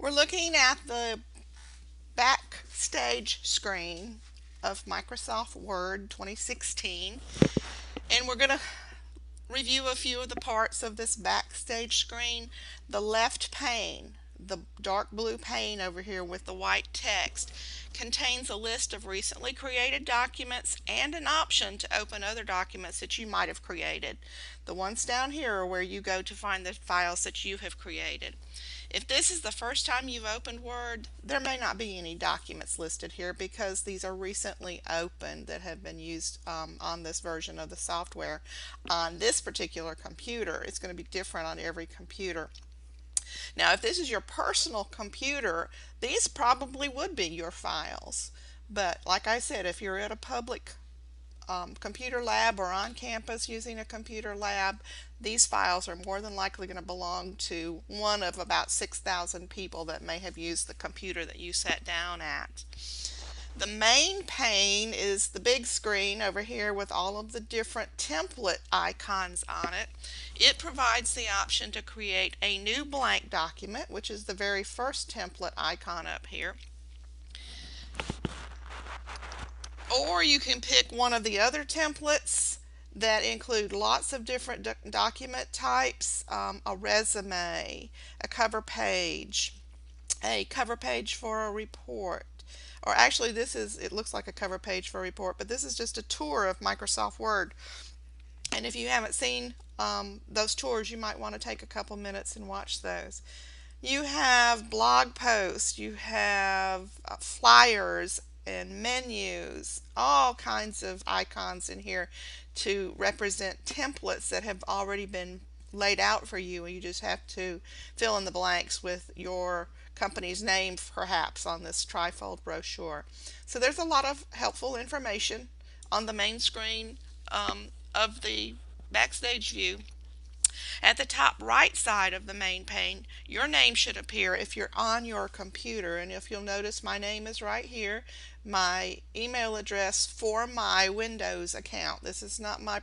We're looking at the Backstage screen of Microsoft Word 2016, and we're going to review a few of the parts of this Backstage screen. The left pane, the dark blue pane over here with the white text, contains a list of recently created documents and an option to open other documents that you might have created. The ones down here are where you go to find the files that you have created. If this is the first time you've opened Word, there may not be any documents listed here because these are recently opened that have been used on this version of the software. On this particular computer, it's going to be different on every computer. Now, if this is your personal computer, these probably would be your files. But like I said, if you're at a public computer lab or on campus using a computer lab, these files are more than likely going to belong to one of about 6,000 people that may have used the computer that you sat down at. The main pane is the big screen over here with all of the different template icons on it. It provides the option to create a new blank document, which is the very first template icon up here. Or you can pick one of the other templates that include lots of different document types, a resume, a cover page for a report. Or actually it looks like a cover page for a report, but this is just a tour of Microsoft Word. And if you haven't seen those tours, you might want to take a couple minutes and watch those. You have blog posts, you have flyers and menus, all kinds of icons in here to represent templates that have already been laid out for you, and you just have to fill in the blanks with your company's name perhaps on this trifold brochure. So there's a lot of helpful information on the main screen of the Backstage View. At the top right side of the main pane, your name should appear if you're on your computer, and if you'll notice, my name is right here, my email address for my Windows account. This is not my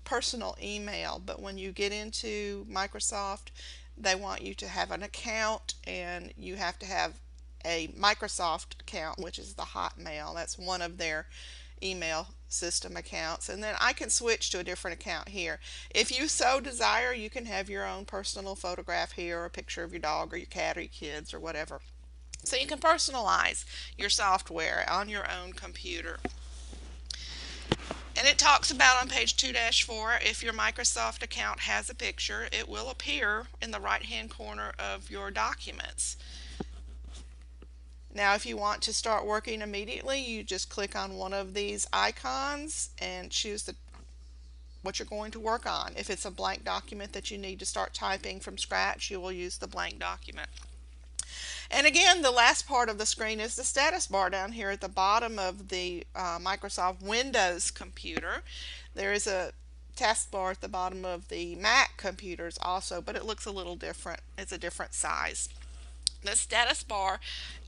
personal email, but when you get into Microsoft, they want you to have an account, and you have to have a Microsoft account, which is the Hotmail. That's one of their email system accounts, and then I can switch to a different account here. If you so desire, you can have your own personal photograph here, or a picture of your dog or your cat or your kids or whatever. So you can personalize your software on your own computer. And it talks about on page 2-4, if your Microsoft account has a picture, it will appear in the right hand corner of your documents. Now, if you want to start working immediately, you just click on one of these icons and choose what you're going to work on. If it's a blank document that you need to start typing from scratch, you will use the blank document. And again, the last part of the screen is the status bar down here at the bottom of the Microsoft Windows computer. There is a taskbar at the bottom of the Mac computers also, but it looks a little different. It's a different size. The status bar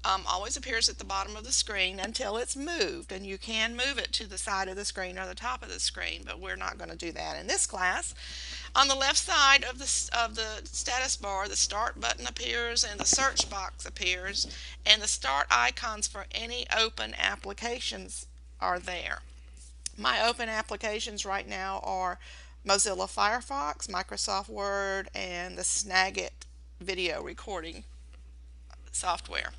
always appears at the bottom of the screen until it's moved, and you can move it to the side of the screen or the top of the screen, but we're not going to do that in this class. On the left side of the status bar, the start button appears and the search box appears, and the start icons for any open applications are there. My open applications right now are Mozilla Firefox, Microsoft Word, and the Snagit video recording software.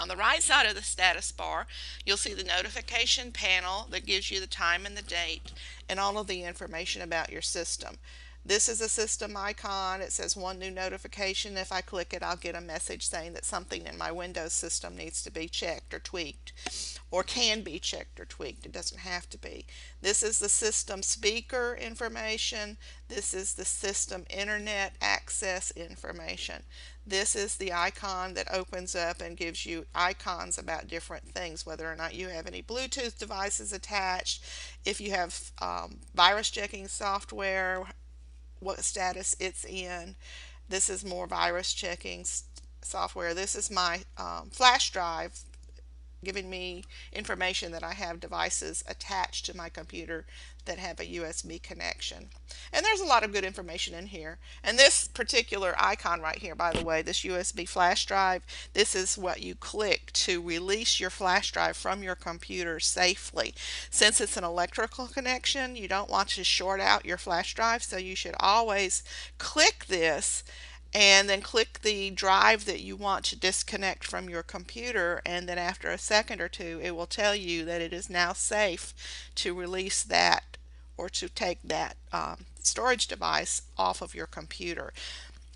On the right side of the status bar, you'll see the notification panel that gives you the time and the date and all of the information about your system. This is a system icon. It says one new notification. If I click it, I'll get a message saying that something in my Windows system needs to be checked or tweaked, or can be checked or tweaked. It doesn't have to be. This is the system speaker information. This is the system internet access information. This is the icon that opens up and gives you icons about different things, whether or not you have any Bluetooth devices attached, if you have virus checking software, what status it's in. This is more virus checking software. This is my flash drive giving me information that I have devices attached to my computer that have a USB connection. And there's a lot of good information in here. And this particular icon right here, by the way, this USB flash drive, this is what you click to release your flash drive from your computer safely. Since it's an electrical connection, you don't want to short out your flash drive, so you should always click this and then click the drive that you want to disconnect from your computer, and then after a second or two it will tell you that it is now safe to release that or to take that storage device off of your computer.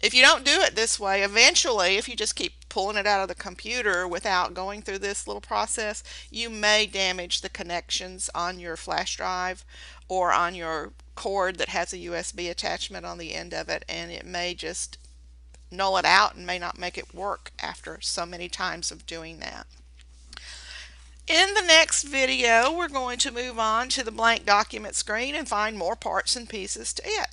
If you don't do it this way, eventually, if you just keep pulling it out of the computer without going through this little process, you may damage the connections on your flash drive or on your cord that has a USB attachment on the end of it, and it may just null it out and may not make it work after so many times of doing that. In the next video, we're going to move on to the blank document screen and find more parts and pieces to it.